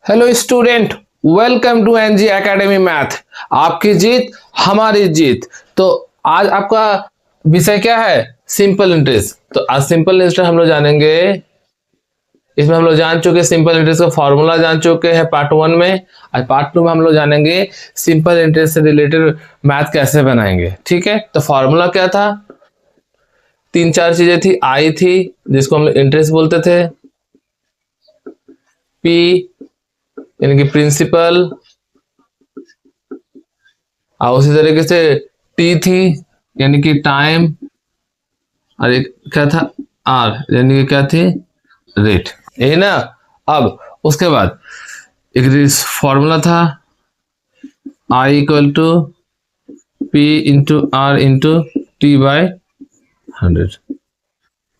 Hello student, welcome to NG academy math. आपकी जीत हमारी जीत। तो आज आपका विषय क्या है? Simple interest. तो आज सिंपल इंटरेस्ट हम लोग जानेंगे। इसमें हम लोग जान चुके सिंपल इंटरेस्ट का फॉर्मूला जान चुके हैं पार्ट 1 में। आज पार्ट 2 में हम लोग जानेंगे सिंपल इंटरेस्ट से रिलेटेड मैथ कैसे बनाएंगे। ठीक है, तो फॉर्मूला क्या था? तीन चार चीजें थी। आई थी जिसको हम इंटरेस्ट बोलते थे, पी यानी कि प्रिंसिपल, और उसी तरीके से टी थी यानी कि टाइम, और एक क्या था? आर यानी कि क्या थी? रेट। यही ना। अब उसके बाद एक फॉर्मूला था, I equal to P into R into T by 100।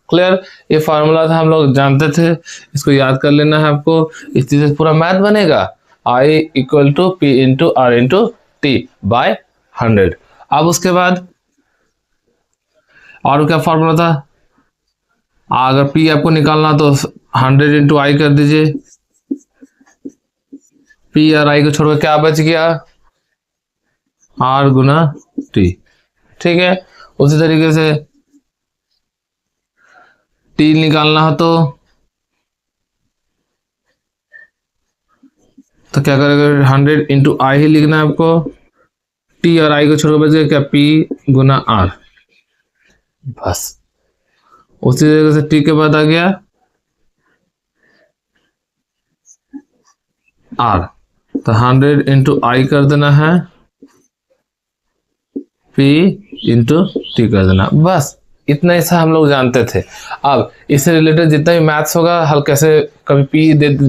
Clear? ये फॉर्मूला था, हम लोग जानते थे। इसको याद कर लेना है आपको। इस चीज से पूरा मैथ बनेगा। I equal to P into R into T by 100। अब उसके बाद और क्या फॉर्मूला था? अगर पी आपको निकालना तो 100 इंटू आई कर दीजिए। पी और आई को छोड़कर क्या बच गया? आर गुना टी। ठीक है, उसी तरीके से टी निकालना हो तो क्या करेगा? 100 इंटू आई ही लिखना है आपको। टी और आई को छोड़कर बच गया क्या? पी गुना आर। बस उसी तरीके से टी के बाद आ गया आर, तो 100 इंटू आई कर देना है, पी इंटू टी कर देना। बस इतना ही सा हम लोग जानते थे। अब इससे रिलेटेड जितना भी मैथ्स होगा, हल्के से कभी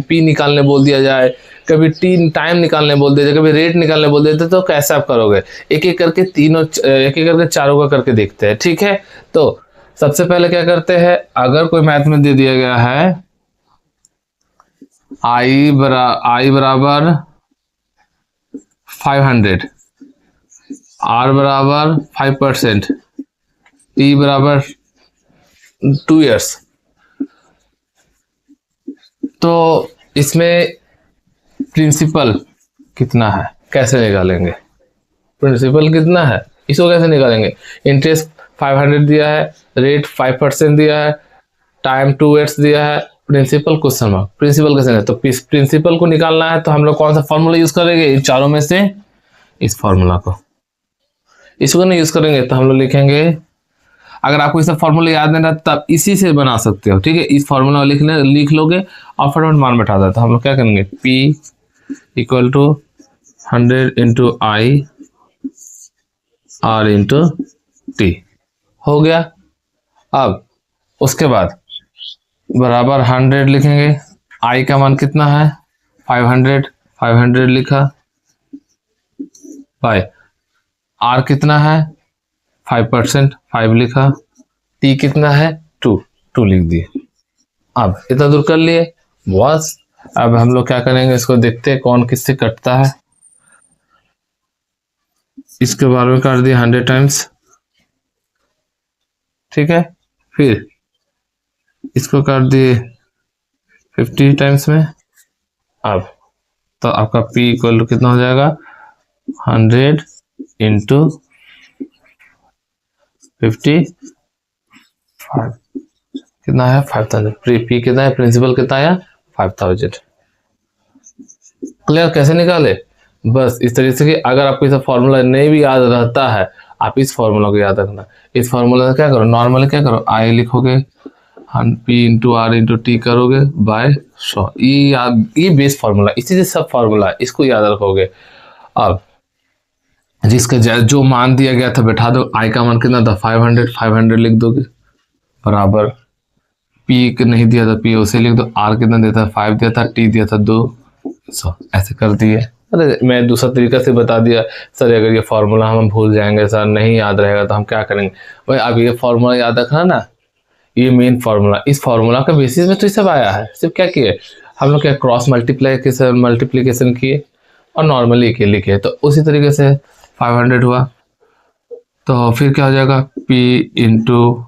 पी निकालने बोल दिया जाए, कभी टी टाइम निकालने बोल दिया जाए, कभी रेट निकालने बोल देते, तो कैसे आप करोगे? एक एक करके तीनों, एक एक करके चारों का करके देखते हैं। ठीक है, तो सबसे पहले क्या करते हैं? अगर कोई मैथ में दे दिया गया है आई बराबर 500, आर बराबर 5%, टी बराबर 2 years, तो इसमें प्रिंसिपल कितना है कैसे निकालेंगे? प्रिंसिपल कितना है इसको कैसे निकालेंगे? इंटरेस्ट 500 दिया है, रेट 5% दिया है, टाइम 2 years दिया है, प्रिंसिपल क्वेश्चन मार्क। प्रिंसिपल कैसे? तो प्रिंसिपल को निकालना है तो हम लोग कौन सा फॉर्मूला यूज करेंगे? इन चारों में से इस फॉर्मूला को। इसको नहीं यूज करेंगे तो हम लोग लिखेंगे, अगर आपको इसका फॉर्मूला याद नहीं रहता तब इसी से बना सकते हो। ठीक है, इस फॉर्मूला लिख लोगे और फटाफट मान बैठा जाता। हम लोग क्या करेंगे? P equal to 100 into I R into T. हो गया। अब उसके बाद बराबर 100 लिखेंगे। आई का मान कितना है? 500, 500 लिखा बाय आर कितना है? 5%, 5 लिखा। टी कितना है? 2, 2 लिख दिए। अब इतना दूर कर लिए, बस। अब हम लोग क्या करेंगे? इसको देखते हैं कौन किससे कटता है। इसके बारे में काट दिया 100 टाइम्स। ठीक है, फिर इसको काट दिए 50 टाइम्स में। अब तो आपका P इक्वल टू कितना हो जाएगा? 100 इंटू 50, कितना है? 5000। P कितना है? प्रिंसिपल कितना आया? 5000। क्लियर? कैसे निकाले? बस इस तरीके से कि अगर आपको इस फॉर्मूला नहीं भी याद रहता है, आप इस फॉर्मूला को याद रखना। इस फॉर्मूला से क्या करो? नॉर्मली क्या करो? आई लिखोगे, P into R into T करोगे बाय 100। ये बेस फॉर्मूला, इसी से सब फॉर्मूला, इसको याद रखोगे। अब जिसका जो मान दिया गया था बैठा दो। आई का मान कितना था? 500, 500 लिख दोगे बराबर। पी नहीं दिया था, पी उसे लिख दो। आर कितना दिया था? 5 दिया था। टी दिया था 200। ऐसे कर दिए। अरे मैं दूसरा तरीका से बता दिया। सर अगर ये फॉर्मूला हम भूल जाएंगे, सर नहीं याद रहेगा तो हम क्या करेंगे? भाई अब ये फॉर्मूला याद रखना ना, ये मेन फॉर्मूला। इस फॉर्मूला का बेसिस में तो ये सब आया है। सिर्फ क्या किए हम लोग? क्या क्रॉस मल्टीप्लीकेशन किए और नॉर्मली लिखे। तो उसी तरीके से 500 हुआ। तो फिर क्या हो जाएगा? P into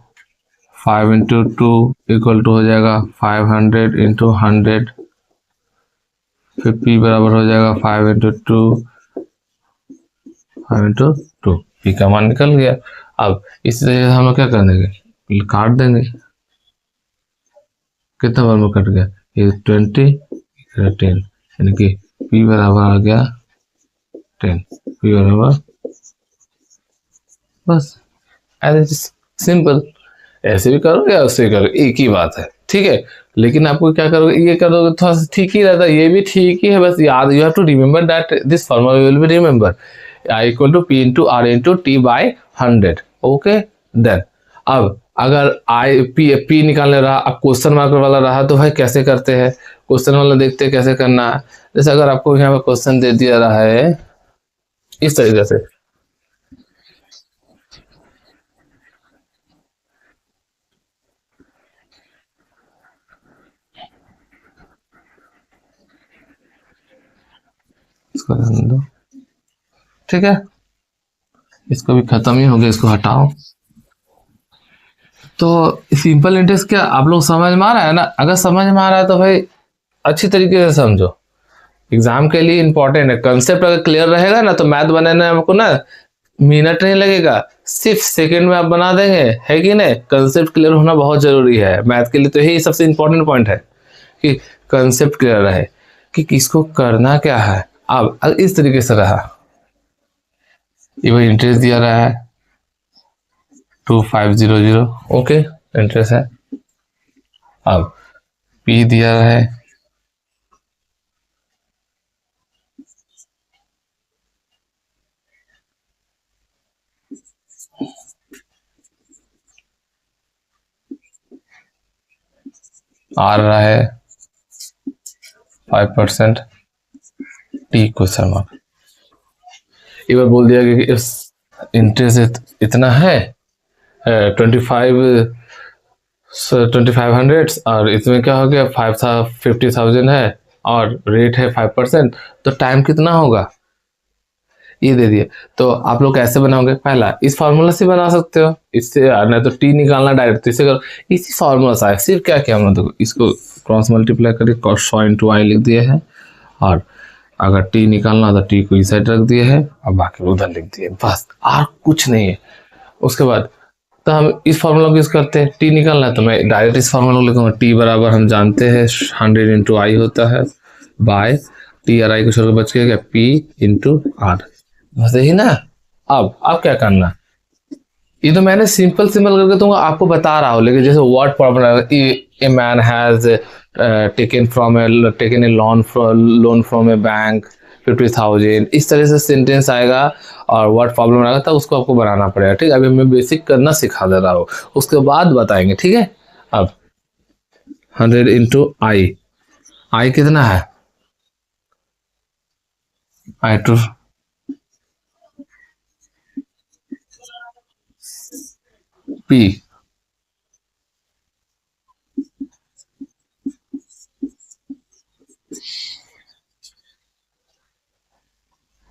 5 into 2 equal to हो जाएगा 500 इंटू 100 फिर P बराबर हो जाएगा 5 into 2 P का मान निकल गया। अब इस तरह से हम लोग क्या कर देंगे, काट देंगे। कितना बार में कट गया, ये 20 10, यानी कि P बराबर आ गया 10, P बराबर, बस एज सिंपल। ऐसे भी करो या उससे करो, एक ही बात है, ठीक है। लेकिन आपको क्या करोगे, ये करोगे थोड़ा सा ठीक ही रहता है, ये भी ठीक ही है, बस याद, you have to remember that this formula will be remember, I equal to P into R into T by 100। Okay then, अब अगर आई पी निकालने रहा, अब क्वेश्चन मार्क वाला रहा, तो भाई कैसे करते हैं, क्वेश्चन वाला देखते हैं कैसे करना है। जैसे अगर आपको यहाँ पे क्वेश्चन दे दिया रहा है इस तरीके से, इसको रहने दो, ठीक है, इसको भी खत्म ही हो गया, इसको हटाओ। तो सिंपल इंटरेस्ट क्या आप लोग समझ में आ रहा है ना, अगर समझ में आ रहा है तो भाई अच्छी तरीके से समझो, एग्जाम के लिए इंपॉर्टेंट है। कंसेप्ट अगर क्लियर रहेगा ना तो मैथ बनाने में आपको ना मिनट नहीं लगेगा, सिर्फ सेकंड में आप बना देंगे, है कि नहीं। कंसेप्ट क्लियर होना बहुत जरूरी है मैथ के लिए, तो यही सबसे इंपॉर्टेंट पॉइंट है कि कंसेप्ट क्लियर रहे कि किसको करना क्या है। अब अगर इस तरीके से रहा, ये भाई इंटरेस्ट दिया रहा है 2500, ओके इंटरेस्ट है। अब पी दिया है आर रहा है 5%, टी क्वेश्चन मार्क। एक बार बोल दिया कि इस इंटरेस्ट इतना है 2500, और इसमें क्या हो गया 50,000 है, और रेट है 5%, तो टाइम कितना होगा ये दे दिए। तो आप लोग कैसे बनाओगे, पहला इस फार्मूला से बना सकते हो, इससे नहीं तो टी निकालना डायरेक्ट, तो इसे करो इसी फार्मूला से आए। सिर्फ क्या किया हमने, देखो इसको क्रॉस मल्टीप्लाई करके cos 100 इंटू आई लिख दिया है, और अगर टी निकालना तो टी को इस साइड रख दिया है और बाकी उधर लिख दिए, बस और कुछ नहीं है। उसके बाद तो हम इस फार्मूला को यूज करते हैं, टी निकालना है तो मैं डायरेक्ट इस फार्मूला को लिखूंगा, टी बराबर हम जानते हैं 100 इंटू आई होता है, बाय टी आर आई को छोड़कर बच गया पी इंटू आर, बस यही ना। अब क्या करना, ये तो मैंने सिंपल सिंपल करके तुमको आपको बता रहा हूँ, लेकिन जैसे word problem, a man has taken a loan from A bank 50,000, इस तरह से सेंटेंस आएगा और वर्ड प्रॉब्लम आएगा, तब उसको आपको बनाना पड़ेगा, ठीक है। अभी मैं बेसिक करना सिखा दे रहा हूँ, उसके बाद बताएंगे, ठीक है। अब 100 इंटू आई, आई कितना है, आई टू पी,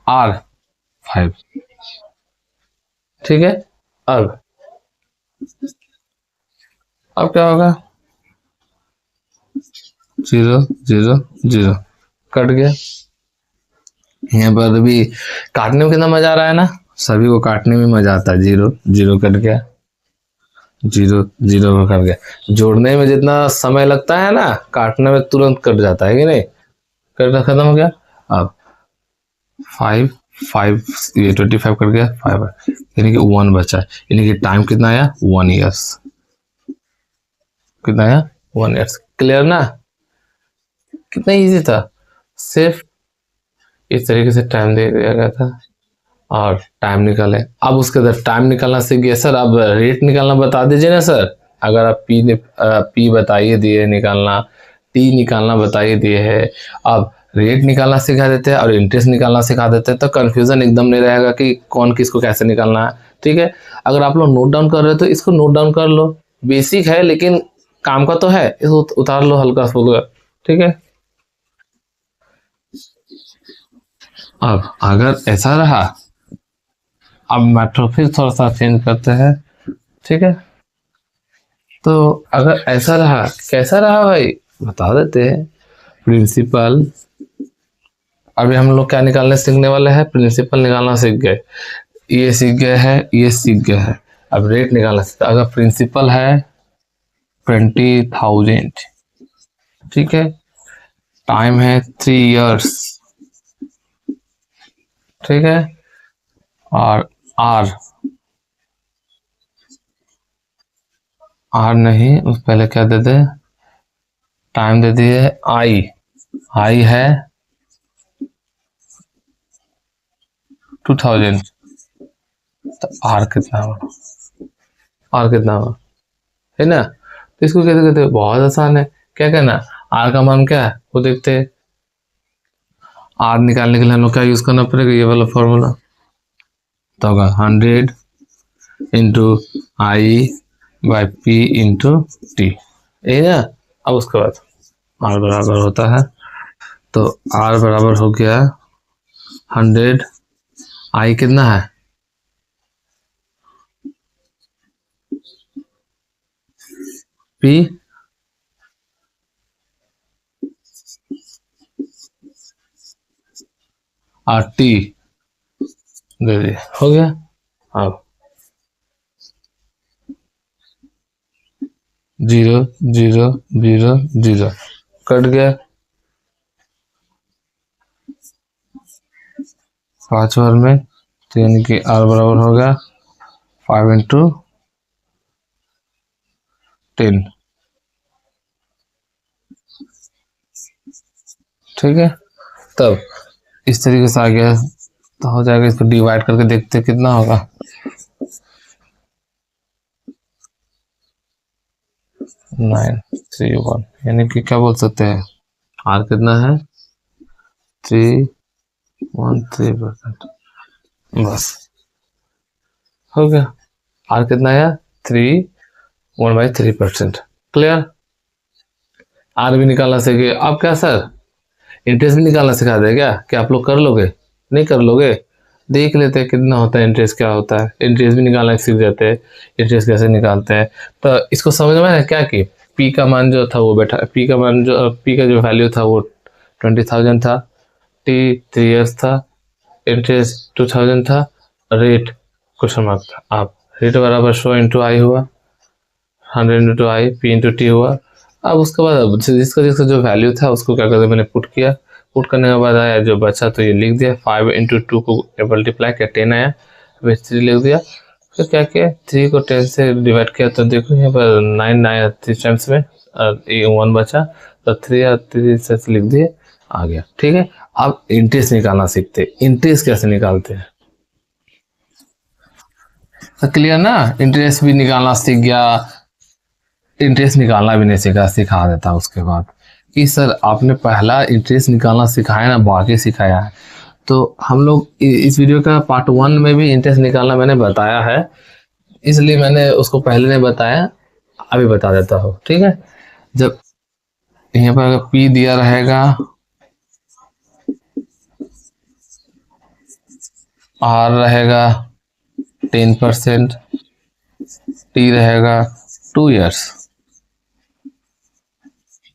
आर 5, ठीक है। अब अब क्या होगा, 0 0 0 कट गया। यहाँ पर भी काटने में कितना मजा आ रहा है ना, सभी को काटने में मजा आता है। 0 0 कट गया, 0 0 को कट गया। जोड़ने में जितना समय लगता है ना, काटने में तुरंत कट जाता है कि नहीं, कट खत्म हो गया। अब 5 5 ये 25 कट गया, 5 यानी कि 1 बचा, यानी कि टाइम कितना आया 1 ईयर्स, कितना आया 1 ईयर्स। क्लियर ना, कितना इजी था, सिर्फ इस तरीके से टाइम दे दिया गया था और टाइम निकाले। अब उसके बाद टाइम निकालना सीख गए सर, अब रेट निकालना बता दीजिए ना सर। अगर आप पी बताइए दिए निकालना, टी निकालना बताइए दिए है, अब रेट निकालना सिखा देते हैं और इंटरेस्ट निकालना सिखा देते हैं, तो कंफ्यूजन एकदम नहीं रहेगा कि कौन किसको कैसे निकालना है, ठीक है। अगर आप लोग नोट डाउन कर रहे हो तो इसको नोट डाउन कर लो, बेसिक है लेकिन काम का तो है, इसको उतार लो हल्का फुल्का, ठीक है। अब अगर ऐसा रहा, अब मेट्रो फिर थोड़ा सा चेंज करते हैं, ठीक है। तो अगर ऐसा रहा, कैसा रहा भाई बता देते हैं। प्रिंसिपल अभी हम लोग क्या निकालने सीखने वाले हैं, प्रिंसिपल निकालना सीख गए, ये सीख गए हैं, ये सीख गए हैं। अब रेट निकालना सीखते, अगर प्रिंसिपल है 20,000, ठीक है, टाइम है 3 इयर्स, ठीक है, और आर नहीं, उस पहले क्या दे दे, टाइम दे दिए, आई है 2000, तो आर कितना हुआ, है ना। तो इसको कैसे कहते हैं, बहुत आसान है, क्या कहना, आर का मान क्या है वो देखते हैं। आर निकालने के लिए हम लोग क्या यूज करना पड़ेगा, ये वाला फॉर्मूला, तो होगा 100 into I by P into T, यही ना। अब उसके बाद आर बराबर होता है, तो आर बराबर हो गया 100, आई कितना है, पी और टी दे दिए, हो गया। अब 0 0 0 0 कट गया, 5 बार में, तो यानी कि आर बराबर हो गया 5 इंटू 10, ठीक है। तब इस तरीके से आ गया तो हो जाएगा, इसको डिवाइड करके देखते कितना होगा, 931, यानी कि क्या बोल सकते हैं, आर कितना है 313%, बस हो गया। आर कितना आया 1/3%, क्लियर। आर भी निकालना सीखे, अब क्या सर इंटरेस्ट भी निकालना सिखा दे क्या आप लोग कर लोगे, नहीं कर लोगे, देख लेते हैं कितना होता है इंटरेस्ट, क्या होता है, इंटरेस्ट भी निकालना सीख जाते हैं, इंटरेस्ट कैसे निकालते हैं। तो इसको समझ में आया क्या कि पी का मान जो था वो बैठा, पी का जो वैल्यू था वो 20,000 था, टी 3 इयर्स था, इंटरेस्ट 2000 था, रेट क्वेश्चन मार्क था। आप रेट बराबर 100 इंटू आई हुआ, 100 इंटू आई, पी इंटू टी हुआ। अब उसके बाद जिसका जो वैल्यू था उसको क्या करते, मैंने पुट किया, पुट करने के बाद आया जो बचा तो ये लिख दिया, 5 इंटू 2 को मल्टीप्लाई किया, 10 आया, फिर 3 लिख दिया, फिर क्या किया 3 को 10 से डिवाइड किया, तो देखो यहाँ पर 9 आया 3 टाइम्स में, 1 बचा, तो 3 या 3 से लिख दिए, आ गया, ठीक है। अब इंटरेस्ट निकालना सीखते, इंटरेस्ट कैसे निकालते हैं, तो क्लियर ना, इंटरेस्ट भी निकालना सीख गया, इंटरेस्ट निकालना भी नहीं सिखा देता उसके बाद कि सर आपने पहला इंटरेस्ट निकालना सिखाया ना, बाकी सिखाया है। तो हम लोग इस वीडियो का पार्ट 1 में भी इंटरेस्ट निकालना मैंने बताया है, इसलिए मैंने उसको पहले नहीं बताया, अभी बता देता हूँ, ठीक है। जब यहाँ पर अगर पी दिया रहेगा, आर रहेगा 10%, टी रहेगा 2 इयर्स,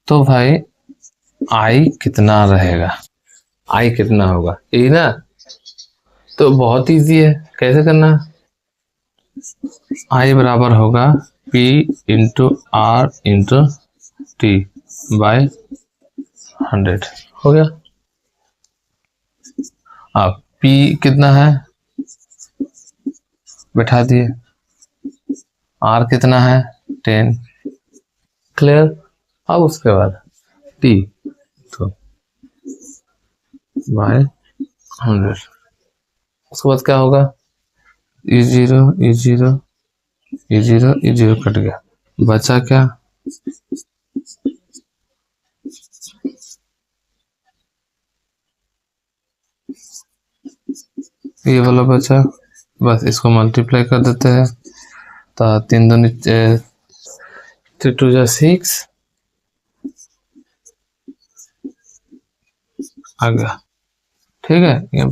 तो भाई आई कितना रहेगा, आई कितना होगा, यही ना। तो बहुत इजी है, कैसे करना, आई बराबर होगा P into R into T by 100, हो गया। अब P कितना है बैठा दिए, R कितना है 10, क्लियर। अब उसके बाद T तो बाय 100, उसके बाद क्या होगा, E0 E0 E0 E0 cut गया, बचा क्या, ये वाला बचा, बस इसको मल्टीप्लाई कर देते हैं, तो 3 दूनी 3 2 जा 6 आ गया, ठीक है। ये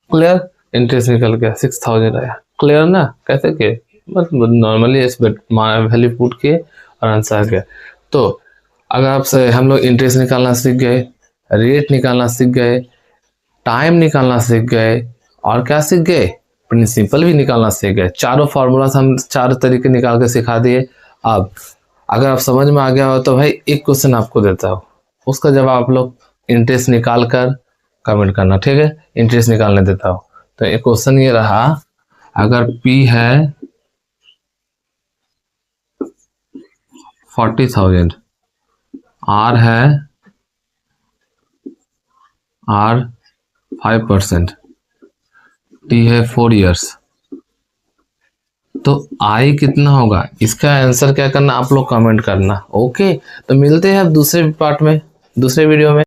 क्लियर, इंटरेस्ट निकल गया 6000 आया, क्लियर ना, कैसे के बस नॉर्मली इस वैल्यू पुट किए और आंसर आ गया। तो अगर आपसे हम लोग इंटरेस्ट निकालना सीख गए, रेट निकालना सीख गए, टाइम निकालना सीख गए, और क्या सीख गए, प्रिंसिपल भी निकालना सीख गए। चारों फार्मूलास हम चार तरीके निकाल के सिखा दिए। अब अगर आप समझ में आ गया हो तो भाई एक क्वेश्चन आपको देता हूँ, उसका जवाब आप लोग इंटरेस्ट निकाल कर कमेंट करना, ठीक है। इंटरेस्ट निकालने देता हूँ। तो एक क्वेश्चन ये रहा, अगर P है 40,000, R है R 5%, T है 4 years, तो I कितना होगा, इसका आंसर क्या करना आप लोग कमेंट करना। ओके, तो मिलते हैं अब दूसरे पार्ट में, दूसरे वीडियो में।